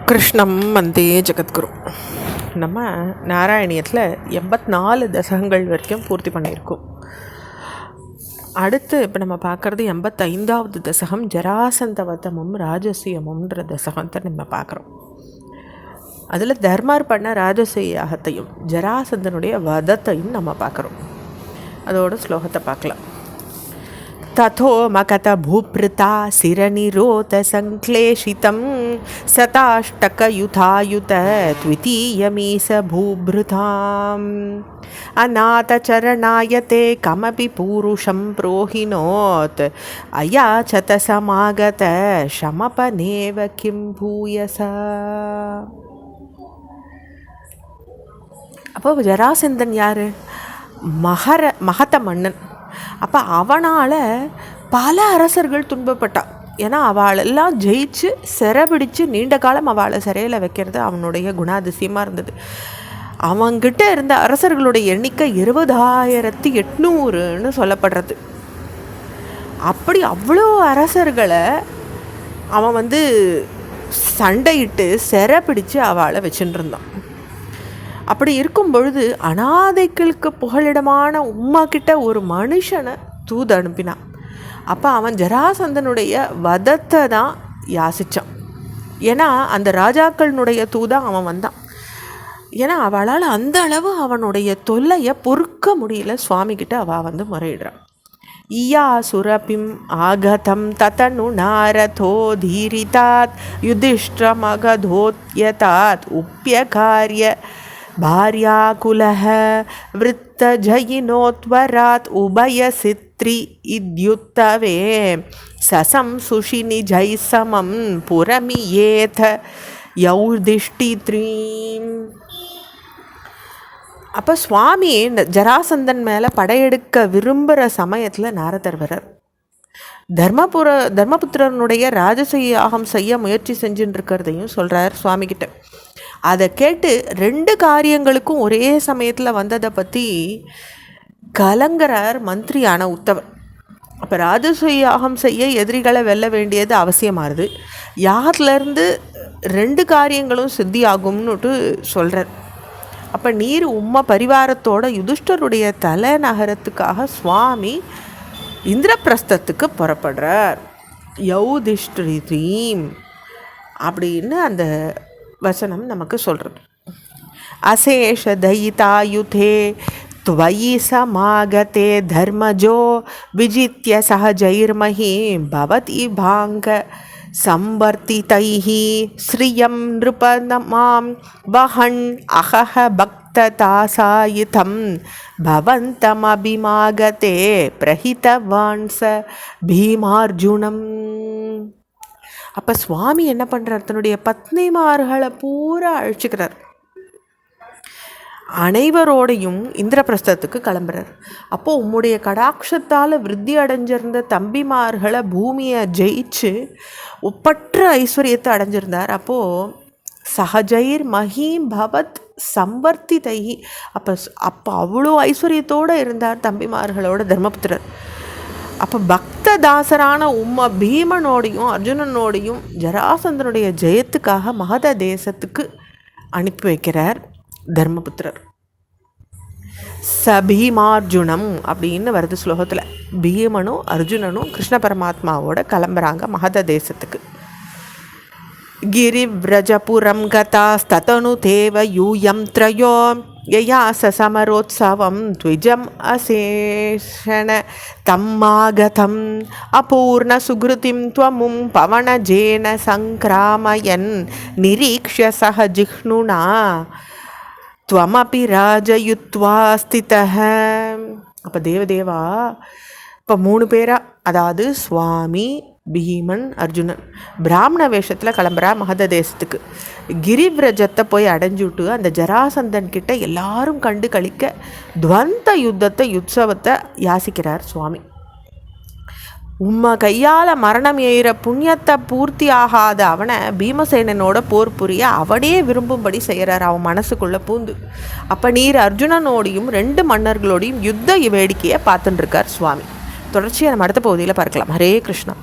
கிருஷ்ணம் வந்தே ஜெகத்குரு. நம்ம நாராயணியத்தில் 84 தசகங்கள் வரைக்கும் பூர்த்தி பண்ணியிருக்கோம். அடுத்து இப்போ நம்ம பார்க்குறது 85வது தசகம் ஜராசந்தவதமும் ராஜசூயமும்ன்ற தசகத்தை நம்ம பார்க்குறோம். அதில் தர்மர் பண்ண ராஜசூய யாகத்தையும் ஜராசந்தனுடைய வதத்தையும் நம்ம பார்க்குறோம். அதோட ஸ்லோகத்தை பார்க்கலாம். तथो मकत भूभृता सिरनिरोत संक्लेशितं सताष्टकयुधायुत द्वितीयमीश भूभृताम् अनाथचरणायते कमपि पूरुषं प्रोहिणोत् अयाचत समागत शमपनेव किं भूयसा. அப்போ ஜராசந்தன் யார்? மகத மன்னன். அப்போ அவனால் பல அரசர்கள் துன்பப்பட்டான். ஏன்னா அவளெல்லாம் ஜெயிச்சு சிறைபிடிச்சு நீண்ட காலம் அவளை சிறையில் வைக்கிறது அவனுடைய குணாதிசயமாக இருந்தது. அவங்கிட்ட இருந்த அரசர்களுடைய எண்ணிக்கை 20,800ன்னு சொல்லப்படுறது. அப்படி அவ்வளோ அரசர்களை அவன் சண்டையிட்டு சிறைப்பிடிச்சு அவளை வச்சுட்டு இருந்தான். அப்படி இருக்கும் பொழுது அனாதைகளுக்கு புகலிடமான உம்மா கிட்ட ஒரு மனுஷனை தூது அனுப்பினான். அப்போ அவன் ஜராசந்தனுடைய வதத்தை தான் யாசித்தான். ஏன்னா அந்த ராஜாக்களினுடைய தூதாக அவன் வந்தான். ஏன்னா அவளால் அந்த அளவு அவனுடைய தொல்லையை பொறுக்க முடியல. சுவாமி கிட்ட அவள் முறையிடுறான். இயா சுரபிம் ஆகதம் ததனு நாரதோ தீரிதாத் யுதிஷ்டமகதோத்யதாத் உப்யகாரிய भार्याकुलः वृत्तजयिनोत्वरात् उभयसित्री इद्युत्तवे ससंसुषिनिजैः समं पुरमियेथ யௌதிஷ்டித்ரீம். அப்போ சுவாமி ஜராசந்தன் மேலே படையெடுக்க விரும்புகிற சமயத்தில் நாரதர் வரார். தர்மபுத்திரனுடைய ராஜசூய யாகம் செய்ய முயற்சி செஞ்சுட்டு இருக்கிறதையும் சொல்கிறார் சுவாமிகிட்ட. அதை கேட்டு 2 காரியங்களுக்கும் ஒரே சமயத்தில் வந்ததை பற்றி கலங்கரார் மந்திரியான உத்தவர். அப்போ ராஜசூய யாகம் செய்ய எதிரிகளை வெல்ல வேண்டியது அவசியமாகுது. யாகத்திலேருந்து 2 காரியங்களும் சித்தியாகும்னுட்டு சொல்கிறார். அப்போ நீர் உம்மா பரிவாரத்தோட யுதிஷ்டருடைய தலைநகரத்துக்காக சுவாமி இந்திரபிரஸ்தத்துக்கு புறப்படுறார். யௌதிஷ்டிரீம் அப்படின்னு அந்த வசனம் நமக்கு சொல்கிறது. அசேஷ தயிதாயுதே त्वयि समागते धर्मजो विजित्य सहजैर्मही भवति भाङ्ग संवर्तितैः श्रियं नृपमां वहन् अहह भक्ततासायुतं भवन्तमभिमागते प्रहितवान् स भीमार्जुनम्. அப்போ சுவாமி என்ன பண்ணுறார்? தன்னுடைய பத்னிமார்களை பூரா அழைச்சிக்கிறார். அனைவரோடையும் இந்திரபிரஸ்தத்துக்கு கிளம்புறார். அப்போது உம்முடைய கடாட்சத்தால் விருத்தி அடைஞ்சிருந்த தம்பிமார்களை பூமியை ஜெயிச்சு ஒப்பற்ற ஐஸ்வர்யத்தை அடைஞ்சிருந்தார். அப்போது சஹஜைர் மஹீம் பவத் சம்பர்த்திதை. அப்போ அவ்வளோ ஐஸ்வர்யத்தோடு இருந்தார் தம்பிமார்களோட தர்மபுத்திரர். அப்போ பக்ததாசரான உம்மா பீமனோடையும் அர்ஜுனனோடையும் ஜராசந்தனுடைய ஜெயத்துக்காக மகத தேசத்துக்கு அனுப்பி வைக்கிறார் தர்மபுத்திரர். சபீமார்ஜுனம் அப்படின்னு வருது ஸ்லோகத்தில். பீமனும் அர்ஜுனனும் கிருஷ்ண பரமாத்மாவோட கிளம்புறாங்க மகத தேசத்துக்கு. கிரிவ்ரஜபுரம் கதாஸ்ததனு தேவ யூயம் த்ரயோ யயாச சமரோத்சவம் த்விஜம் அசேஷண தம்மாகதம் அபூர்ண சுக்ருதிம் த்வமும் பவனஜேன சங்கிராமயன் நிரீக்ஷ்ய சஹ ஜிஹ்னுனா த்வமபி ராஜயுத்வா ஸ்திதஹ. அப்போ தேவதேவா இப்போ 3 பேரா, அதாவது சுவாமி, பீமன், அர்ஜுனன் பிராமண வேஷத்தில் கிளம்புறா மகத தேசத்துக்கு. கிரிவ்ரஜத்தை போய் அடைஞ்சுட்டு அந்த ஜராசந்தன் கிட்ட எல்லாரும் கண்டு கழிக்க துவந்த உற்சவத்தை யாசிக்கிறார் சுவாமி. உம்மை கையால் மரணம் எய்கிற புண்ணியத்தை பூர்த்தி ஆகாத அவனை பீமசேனனோட போர் புரிய அவனே விரும்பும்படி செய்கிறார் அவன் மனசுக்குள்ளே பூந்து. அப்போ நீர் அர்ஜுனனோடையும் 2 மன்னர்களோடையும் யுத்த வேடிக்கையை பார்த்துட்டுருக்கார் சுவாமி. தொடர்ச்சியை நம்ம அடுத்த பகுதியில் பார்க்கலாம். ஹரே கிருஷ்ணா.